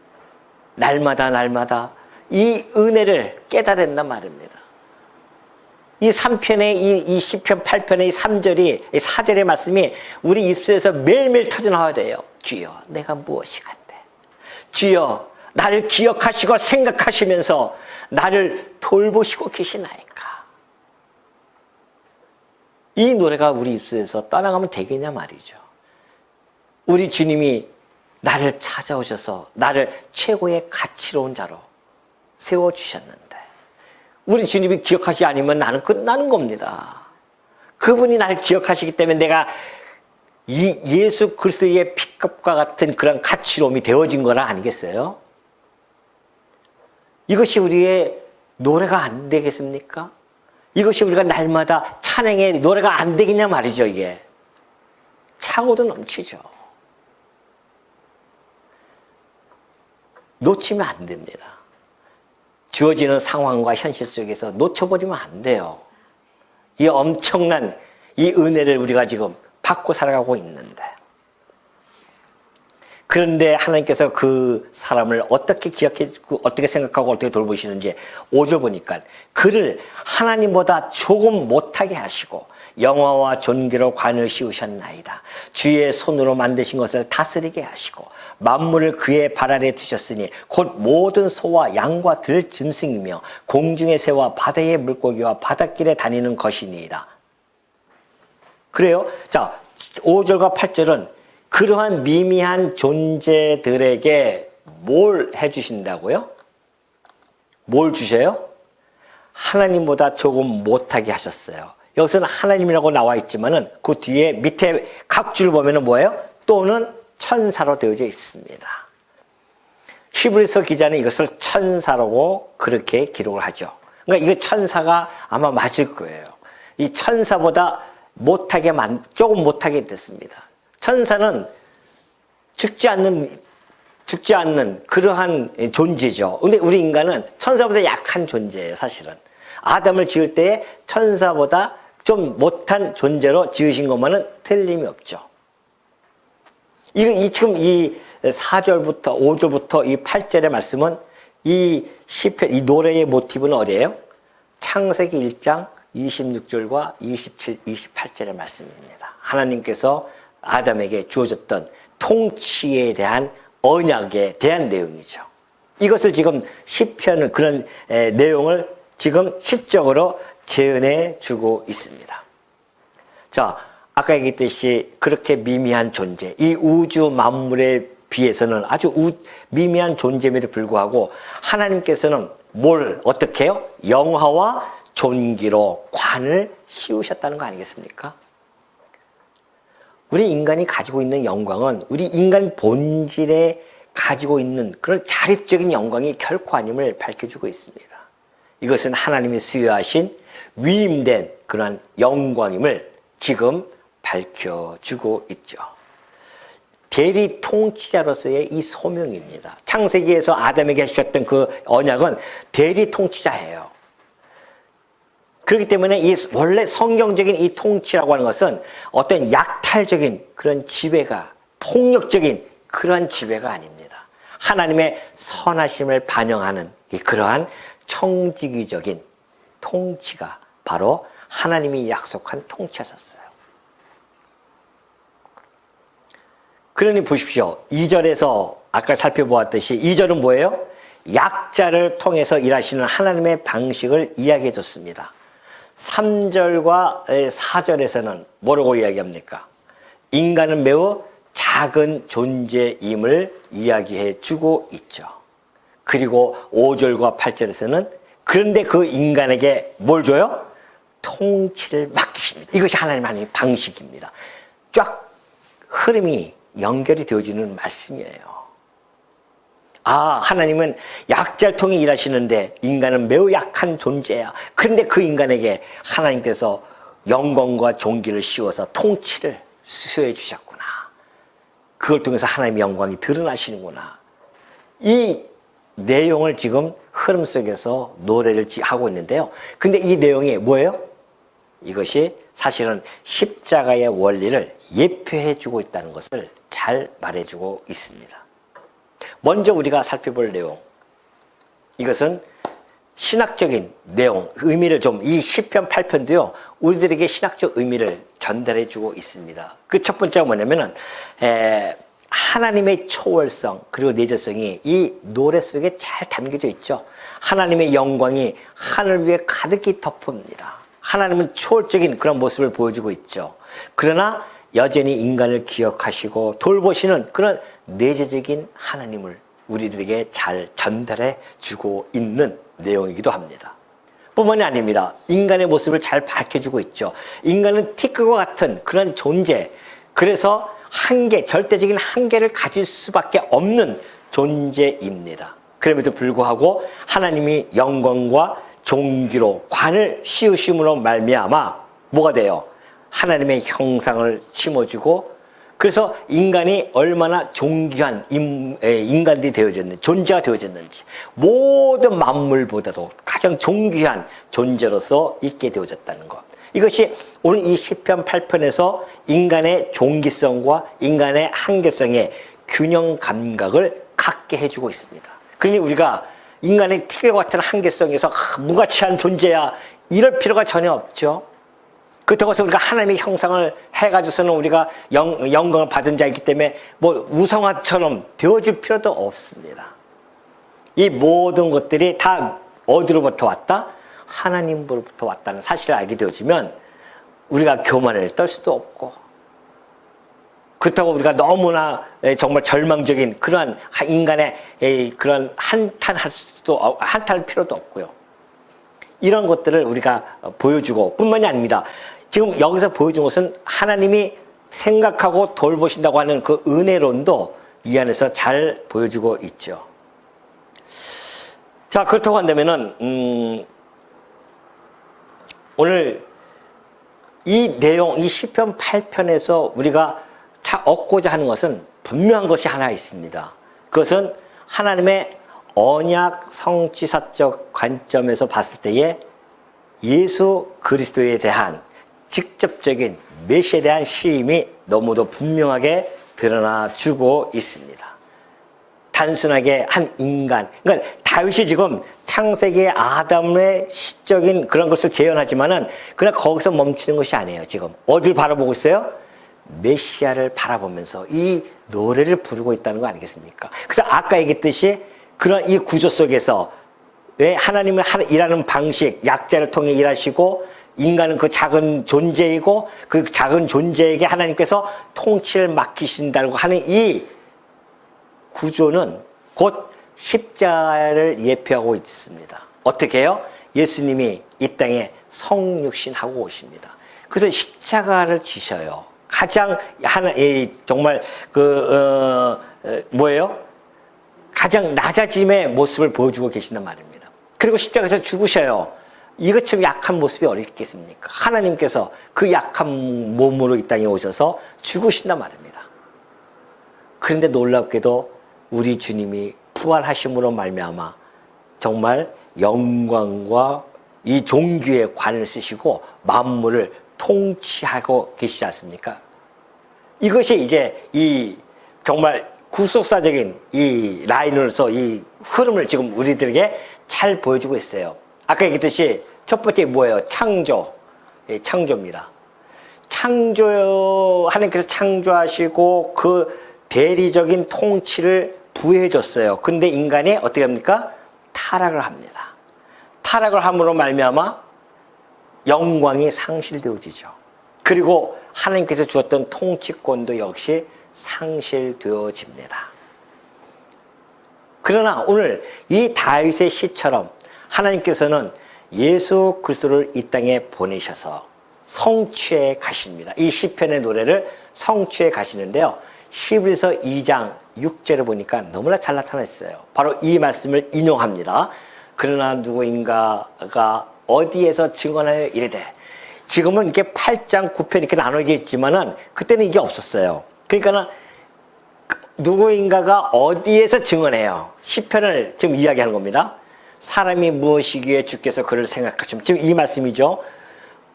날마다 이 은혜를 깨달았단 말입니다. 이 3편의 이 시편 8편의 이 3절이 이 4절의 말씀이 우리 입술에서 매일매일 터져나와야 돼요. 주여 내가 무엇이 간대. 주여 나를 기억하시고 생각하시면서 나를 돌보시고 계시나이까. 이 노래가 우리 입술에서 떠나가면 되겠냐 말이죠. 우리 주님이 나를 찾아오셔서 나를 최고의 가치로운 자로 세워주셨는데 우리 주님이 기억하지 않으면 나는 끝나는 겁니다. 그분이 나를 기억하시기 때문에 내가 이 예수 그리스도의 피값과 같은 그런 가치로움이 되어진 거라 아니겠어요? 이것이 우리의 노래가 안 되겠습니까? 이것이 우리가 날마다 찬양의 노래가 안 되겠냐 말이죠. 이게 차고도 넘치죠. 놓치면 안 됩니다. 주어지는 상황과 현실 속에서 놓쳐버리면 안 돼요. 이 엄청난 이 은혜를 우리가 지금 받고 살아가고 있는데, 그런데 하나님께서 그 사람을 어떻게 기억해주고 어떻게 생각하고 어떻게 돌보시는지 5절 보니까 그를 하나님보다 조금 못하게 하시고 영화와 존귀로 관을 씌우셨나이다. 주의 손으로 만드신 것을 다스리게 하시고 만물을 그의 발 아래 두셨으니 곧 모든 소와 양과 들 짐승이며 공중의 새와 바다의 물고기와 바닷길에 다니는 것이니이다. 그래요? 자, 5절과 8절은 그러한 미미한 존재들에게 뭘 해주신다고요? 뭘 주셔요? 하나님보다 조금 못하게 하셨어요. 여기서는 하나님이라고 나와 있지만은 그 뒤에 밑에 각 줄 보면은 뭐예요? 또는 천사로 되어져 있습니다. 히브리서 기자는 이것을 천사라고 그렇게 기록을 하죠. 그러니까 이거 천사가 아마 맞을 거예요. 이 천사보다 조금 못하게 됐습니다. 천사는 죽지 않는 그러한 존재죠. 근데 우리 인간은 천사보다 약한 존재예요, 사실은. 아담을 지을 때에 천사보다 좀 못한 존재로 지으신 것만은 틀림이 없죠. 지금 이 4절부터 5절부터 이 8절의 말씀은 이 시편, 이 노래의 모티브는 어디예요? 창세기 1장 26절과 27, 28절의 말씀입니다. 하나님께서 아담에게 주어졌던 통치에 대한 언약에 대한 내용이죠. 이것을 지금 시편을 그런 내용을 지금 시적으로 재현해 주고 있습니다. 자, 아까 얘기했듯이 그렇게 미미한 존재, 이 우주 만물에 비해서는 아주 미미한 존재임에도 불구하고 하나님께서는 뭘 어떻게 해요? 영화와 존귀로 관을 씌우셨다는 거 아니겠습니까? 우리 인간이 가지고 있는 영광은 우리 인간 본질에 가지고 있는 그런 자립적인 영광이 결코 아님을 밝혀주고 있습니다. 이것은 하나님이 수여하신 위임된 그런 영광임을 지금 밝혀주고 있죠. 대리 통치자로서의 이 소명입니다. 창세기에서 아담에게 주셨던 그 언약은 대리 통치자예요. 그렇기 때문에 이 원래 성경적인 이 통치라고 하는 것은 어떤 약탈적인 그런 지배가, 폭력적인 그러한 지배가 아닙니다. 하나님의 선하심을 반영하는 그러한 청지기적인 통치가 바로 하나님이 약속한 통치였었어요. 그러니 보십시오. 2절에서 아까 살펴보았듯이 2절은 뭐예요? 약자를 통해서 일하시는 하나님의 방식을 이야기해 줬습니다. 3절과 4절에서는 뭐라고 이야기합니까? 인간은 매우 작은 존재임을 이야기해 주고 있죠. 그리고 5절과 8절에서는 그런데 그 인간에게 뭘 줘요? 통치를 맡기십니다. 이것이 하나님의 방식입니다. 쫙 흐름이 연결이 되어지는 말씀이에요. 아, 하나님은 약자를 통해 일하시는데 인간은 매우 약한 존재야. 그런데 그 인간에게 하나님께서 영광과 존귀를 씌워서 통치를 수여해 주셨구나. 그걸 통해서 하나님의 영광이 드러나시는구나. 이 내용을 지금 흐름 속에서 노래를 하고 있는데요. 근데 이 내용이 뭐예요? 이것이 사실은 십자가의 원리를 예표해 주고 있다는 것을 잘 말해주고 있습니다. 먼저 우리가 살펴볼 내용, 이것은 신학적인 내용, 의미를 좀, 이 시편 8편도요, 우리들에게 신학적 의미를 전달해 주고 있습니다. 그 첫 번째가 뭐냐면은, 하나님의 초월성, 그리고 내재성이 이 노래 속에 잘 담겨져 있죠. 하나님의 영광이 하늘 위에 가득히 덮습니다. 하나님은 초월적인 그런 모습을 보여주고 있죠. 그러나 여전히 인간을 기억하시고 돌보시는 그런 내재적인 하나님을 우리들에게 잘 전달해 주고 있는 내용이기도 합니다. 뿐만이 아닙니다. 인간의 모습을 잘 밝혀주고 있죠. 인간은 티끌과 같은 그런 존재, 그래서 한계, 절대적인 한계를 가질 수밖에 없는 존재입니다. 그럼에도 불구하고 하나님이 영광과 존귀로 관을 씌우심으로 말미암아 뭐가 돼요? 하나님의 형상을 심어주고, 그래서 인간이 얼마나 존귀한 인간이 되어졌는지, 존재가 되어졌는지, 모든 만물보다도 가장 존귀한 존재로서 있게 되어졌다는 것. 이것이 오늘 이 시편 8편에서 인간의 존귀성과 인간의 한계성의 균형 감각을 갖게 해주고 있습니다. 그러니 우리가 인간의 티끌과 같은 한계성에서 무가치한 존재야, 이럴 필요가 전혀 없죠. 그렇다고 해서 우리가 하나님의 형상을 해가지고서는 우리가 영광을 받은 자이기 때문에 뭐 우상화처럼 되어질 필요도 없습니다. 이 모든 것들이 다 어디로부터 왔다? 하나님으로부터 왔다는 사실을 알게 되어지면 우리가 교만을 떨 수도 없고, 그렇다고 우리가 너무나 정말 절망적인 그러한 인간의 그런 한탄할 필요도 없고요. 이런 것들을 우리가 보여주고, 뿐만이 아닙니다. 지금 여기서 보여준 것은 하나님이 생각하고 돌보신다고 하는 그 은혜론도 이 안에서 잘 보여주고 있죠. 자, 그렇다고 한다면은 오늘 이 내용, 이 시편 8편에서 우리가 얻고자 하는 것은 분명한 것이 하나 있습니다. 그것은 하나님의 언약 성취사적 관점에서 봤을 때에 예수 그리스도에 대한 직접적인 메시에 대한 시임이 너무도 분명하게 드러나 주고 있습니다. 단순하게 한 인간, 그러니까 다윗이 지금 창세기의 아담의 시적인 그런 것을 재현하지만은 그냥 거기서 멈추는 것이 아니에요. 지금 어딜 바라보고 있어요? 메시아를 바라보면서 이 노래를 부르고 있다는 거 아니겠습니까? 그래서 아까 얘기했듯이 그런 이 구조 속에서 왜 하나님의 일하는 방식, 약자를 통해 일하시고 인간은 그 작은 존재이고 그 작은 존재에게 하나님께서 통치를 맡기신다고 하는 이 구조는 곧 십자가를 예표하고 있습니다. 어떻게 해요? 예수님이 이 땅에 성육신하고 오십니다. 그래서 십자가를 지셔요. 가장 정말 뭐예요? 가장 낮아짐의 모습을 보여주고 계신단 말입니다. 그리고 십자가에서 죽으셔요. 이것처럼 약한 모습이 어디 있겠습니까? 하나님께서 그 약한 몸으로 이 땅에 오셔서 죽으신단 말입니다. 그런데 놀랍게도 우리 주님이 부활하심으로 말미암아 정말 영광과 이 존귀의 관을 쓰시고 만물을 통치하고 계시지 않습니까? 이것이 이제 이 정말 구속사적인 이 라인으로서 이 흐름을 지금 우리들에게 잘 보여주고 있어요. 아까 얘기했듯이 첫 번째 뭐예요? 창조입니다. 하나님께서 창조하시고 그 대리적인 통치를 부여해 줬어요. 근데 인간이 어떻게 합니까? 타락을 합니다. 타락을 함으로 말미암아 영광이 상실되어지죠. 그리고 하나님께서 주었던 통치권도 역시 상실되어집니다. 그러나 오늘 이 다윗의 시처럼 하나님께서는 예수 그리스도를 이 땅에 보내셔서 성취해 가십니다. 이 시편의 노래를 성취해 가시는데요. 히브리서 2장 6절에 보니까 너무나 잘 나타났어요. 바로 이 말씀을 인용합니다. 그러나 누구인가가 어디에서 증언하여 이르되, 지금은 이렇게 8장 9편 이렇게 나눠져 있지만은 그때는 이게 없었어요. 그러니까는 누구인가가 어디에서 증언해요. 시편을 지금 이야기하는 겁니다. 사람이 무엇이기에 주께서 그를 생각하시면, 지금 이 말씀이죠.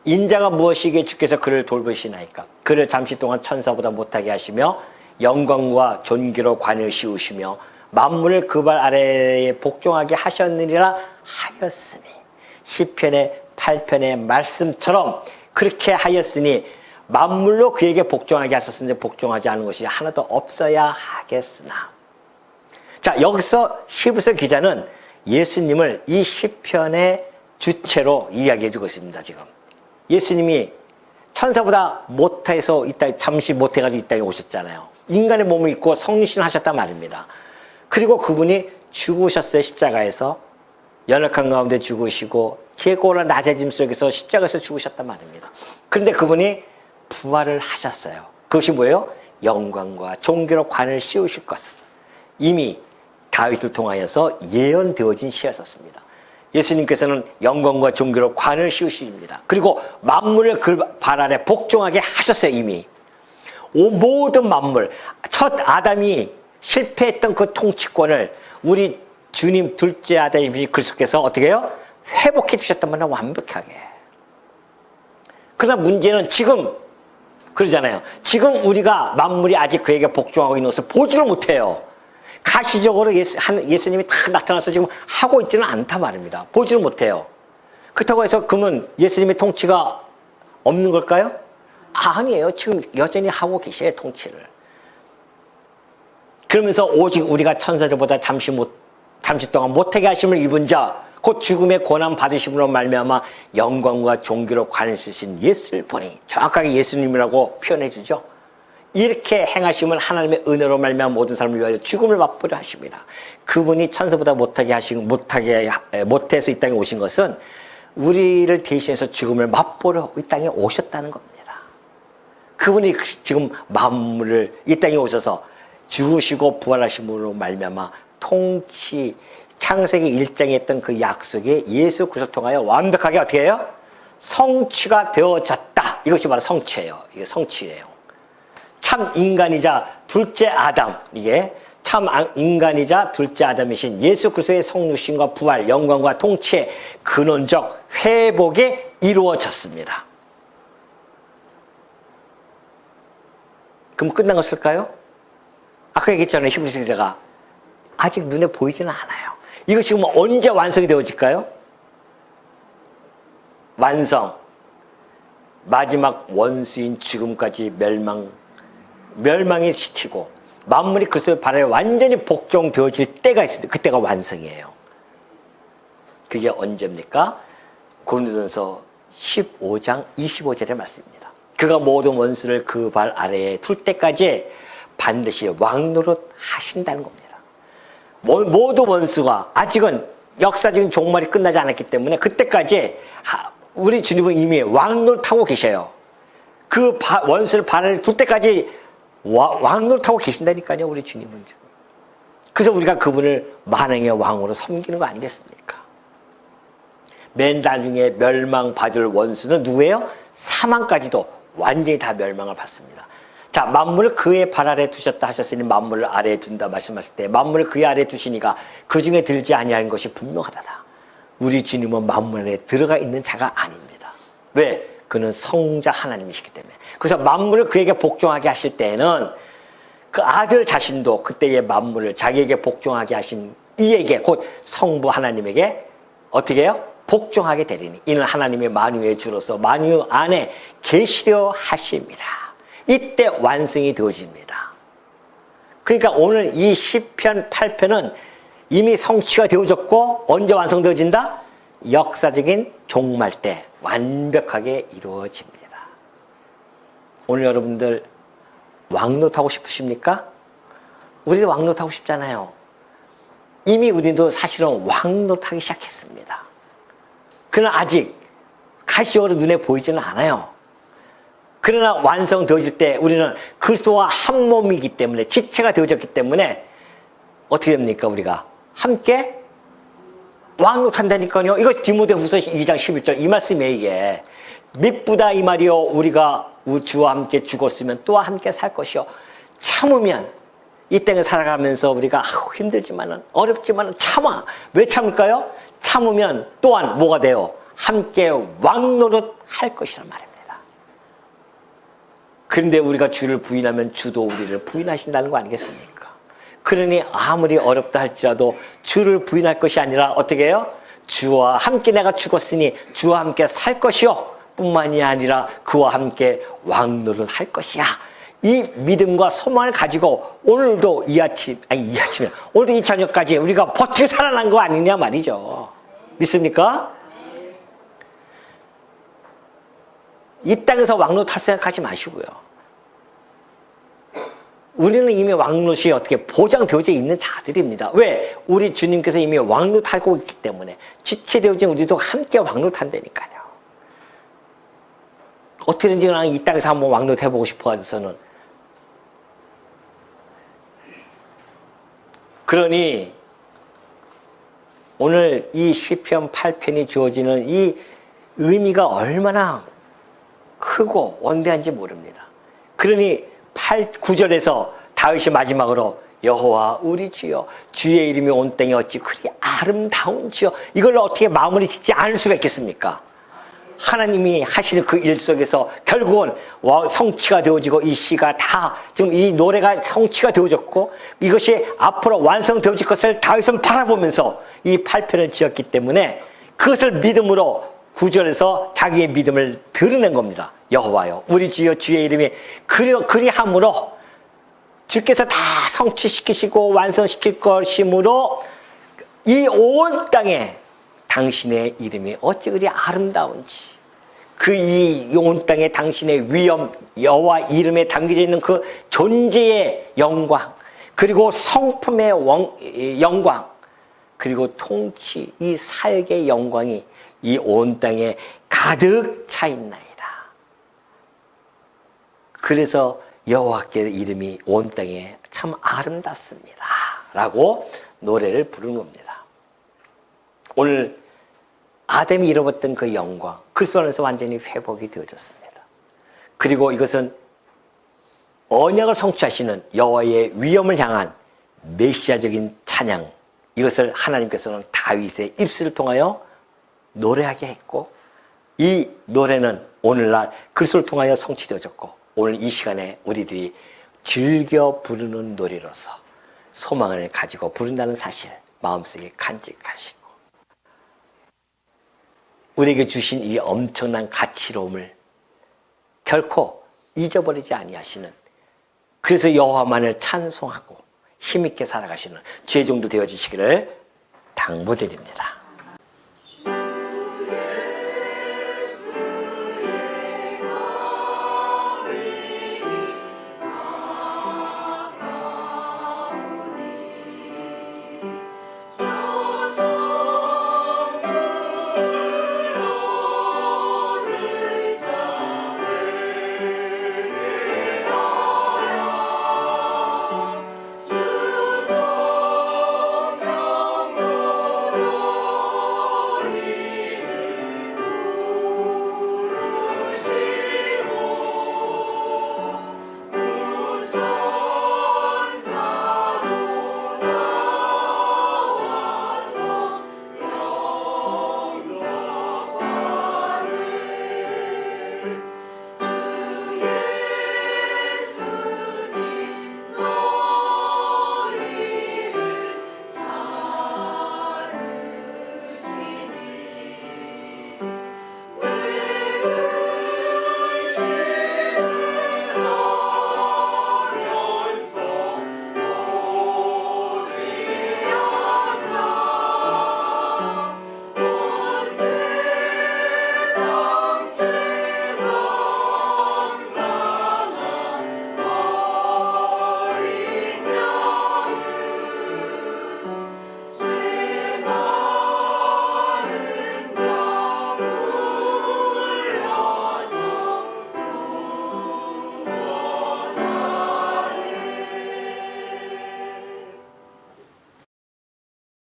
인자가 무엇이기에 주께서 그를 돌보시나이까. 그를 잠시 동안 천사보다 못하게 하시며 영광과 존귀로 관을 씌우시며 만물을 그 발 아래에 복종하게 하셨느니라 하였으니, 시편의 8편의 말씀처럼 그렇게 하였으니 만물로 그에게 복종하게 하셨으니 복종하지 않은 것이 하나도 없어야 하겠으나. 자, 여기서 히브리서 기자는 예수님을 이 시편의 주체로 이야기해 주고 있습니다. 지금 예수님이 천사보다 못해서 이 땅에 잠시 못해가지고 이 땅에 오셨잖아요. 인간의 몸을 입고 성육신 하셨단 말입니다. 그리고 그분이 죽으셨어요. 십자가에서 연약한 가운데 죽으시고 재고나 낮아짐 속에서 십자가에서 죽으셨단 말입니다. 그런데 그분이 부활을 하셨어요. 그것이 뭐예요? 영광과 존귀로 관을 씌우실 것. 이미 다윗을 통하여서 예언되어진 시였었습니다. 예수님께서는 영광과 존귀로 관을 씌우십니다. 그리고 만물을 그 발 아래 복종하게 하셨어요. 이미 모든 만물, 첫 아담이 실패했던 그 통치권을 우리 주님 둘째 아들이 그리스도께서 어떻게 해요? 회복해 주셨단 말이야. 완벽하게. 그러나 문제는 지금 그러잖아요. 지금 우리가 만물이 아직 그에게 복종하고 있는 것을 보지를 못해요. 가시적으로 예수님이 다 나타나서 지금 하고 있지는 않단 말입니다. 보지를 못해요. 그렇다고 해서 그러면 예수님의 통치가 없는 걸까요? 아니에요. 지금 여전히 하고 계셔요. 통치를. 그러면서 오직 우리가 천사들보다 잠시 동안 못하게 하심을 입은 자, 곧 죽음의 고난 받으심으로 말미암아 영광과 존귀로 관을 쓰신 예수를 보니, 정확하게 예수님이라고 표현해 주죠. 이렇게 행하심은 하나님의 은혜로 말미암아 모든 사람을 위하여 죽음을 맛보려 하십니다. 그분이 천사보다 못해서 이 땅에 오신 것은 우리를 대신해서 죽음을 맛보려 이 땅에 오셨다는 겁니다. 그분이 지금 만물을 이 땅에 오셔서 죽으시고 부활하심으로 말미암아 통치, 창세기 1장에 했던 그 약속에 예수 그리스도를 통하여 완벽하게 어떻게 해요? 성취가 되어졌다. 이것이 바로 성취예요. 이게 성취예요. 참 인간이자 둘째 아담, 이게 참 인간이자 둘째 아담이신 예수 그리스도의 성육신과 부활, 영광과 통치의 근원적 회복이 이루어졌습니다. 그럼 끝난 것일까요? 아까 얘기했잖아요. 히브리서 기자가 아직 눈에 보이지는 않아요. 이거 지금 언제 완성이 되어질까요? 완성. 마지막 원수인 죽음까지 멸망이 시키고 만물이 그리스도의 발 아래 완전히 복종되어질 때가 있습니다. 그때가 완성이에요. 그게 언제입니까? 고린도전서 15장 25절의 말씀입니다. 그가 모든 원수를 그 발 아래에 둘 때까지 반드시 왕노릇 하신다는 겁니다. 모든 원수가 아직은 역사적인 종말이 끝나지 않았기 때문에 그때까지 우리 주님은 이미 왕노릇하고 계셔요. 그 원수를 발 아래에 둘 때까지 왕노릇하고 계신다니까요. 우리 주님은. 그래서 우리가 그분을 만왕의 왕으로 섬기는 거 아니겠습니까? 맨 나중에 멸망받을 원수는 누구예요? 사망까지도 완전히 다 멸망을 받습니다. 자, 만물을 그의 발 아래에 두셨다 하셨으니 만물을 아래에 둔다 말씀하실 때 만물을 그의 아래에 두시니까 그 중에 들지 아니하는 것이 분명하다. 우리 주님은 만물 안에 들어가 있는 자가 아닙니다. 왜? 그는 성자 하나님이시기 때문에. 그래서 만물을 그에게 복종하게 하실 때에는 그 아들 자신도 그때의 만물을 자기에게 복종하게 하신 이에게, 곧 성부 하나님에게 어떻게 해요? 복종하게 되리니 이는 하나님의 만유의 주로서 만유 안에 계시려 하심이라. 이때 완성이 되어집니다. 그러니까 오늘 이 시편 8편은 이미 성취가 되어졌고 언제 완성되어진다? 역사적인 종말 때 완벽하게 이루어집니다. 오늘 여러분들 왕노하고 싶으십니까? 우리도 왕노하고 싶잖아요. 이미 우리도 사실은 왕노하기 시작했습니다. 그러나 아직 가시적으로 눈에 보이지는 않아요. 그러나 완성되어질 때 우리는 그리스도와 한 몸이기 때문에, 지체가 되어졌기 때문에 어떻게 됩니까? 우리가 함께 왕노한다니까요. 이거 디모데후서 2장 11절 이 말씀이에요. 이게 미쁘다 이 말이요, 우리가 주와 함께 죽었으면 또한 함께 살 것이요, 참으면 이 땅에 살아가면서 우리가 힘들지만은 어렵지만은 참아. 왜 참을까요? 참으면 또한 뭐가 돼요? 함께 왕노릇 할 것이란 말입니다. 그런데 우리가 주를 부인하면 주도 우리를 부인하신다는 거 아니겠습니까? 그러니 아무리 어렵다 할지라도 주를 부인할 것이 아니라 어떻게 해요? 주와 함께 내가 죽었으니 주와 함께 살 것이요, 뿐만이 아니라 그와 함께 왕노릇 할 것이야. 이 믿음과 소망을 가지고 오늘도 오늘도 이 저녁까지 우리가 버티고 살아난 거 아니냐 말이죠. 믿습니까? 이 땅에서 왕노릇 할 생각하지 마시고요. 우리는 이미 왕노릇이 어떻게 보장되어져 있는 자들입니다. 왜? 우리 주님께서 이미 왕노릇하고 있기 때문에 지체되어진 우리도 함께 왕노릇한다니까요. 어떻게든지 그냥 이 땅에서 한번 왕노릇 해보고 싶어서는. 그러니 오늘 이 시편 8편이 주어지는 이 의미가 얼마나 크고 원대한지 모릅니다. 그러니 9절에서 다윗이 마지막으로 여호와 우리 주여, 주의 이름이 온 땅에 어찌 그리 아름다운지요, 이걸 어떻게 마무리 짓지 않을 수가 있겠습니까? 하나님이 하시는 그 일 속에서 결국은 성취가 되어지고, 이 시가 다 지금 이 노래가 성취가 되어졌고 이것이 앞으로 완성되어질 것을 다윗은 바라보면서 이 8편을 지었기 때문에 그것을 믿음으로 9절에서 자기의 믿음을 드러낸 겁니다. 여호와여 우리 주여, 주의 이름이 그리함으로 주께서 다 성취시키시고 완성시킬 것이므로 이 온 땅에 당신의 이름이 어찌 그리 아름다운지, 그 이 온 땅에 당신의 위엄, 여호와 이름에 담겨져 있는 그 존재의 영광, 그리고 성품의 영광, 그리고 통치, 이 사역의 영광이 이 온 땅에 가득 차 있나이다. 그래서 여호와께 이름이 온 땅에 참 아름답습니다 라고 노래를 부르는 겁니다. 오늘 아담이 잃어버렸던 그 영광, 그리스도 안에서 완전히 회복이 되어졌습니다. 그리고 이것은 언약을 성취하시는 여호와의 위엄을 향한 메시아적인 찬양, 이것을 하나님께서는 다윗의 입술을 통하여 노래하게 했고, 이 노래는 오늘날 그리스도를 통하여 성취되어졌고, 오늘 이 시간에 우리들이 즐겨 부르는 노래로서 소망을 가지고 부른다는 사실 마음속에 간직하시고, 우리에게 주신 이 엄청난 가치로움을 결코 잊어버리지 아니하시는, 그래서 여호와만을 찬송하고 힘있게 살아가시는 죄종도 되어지시기를 당부드립니다.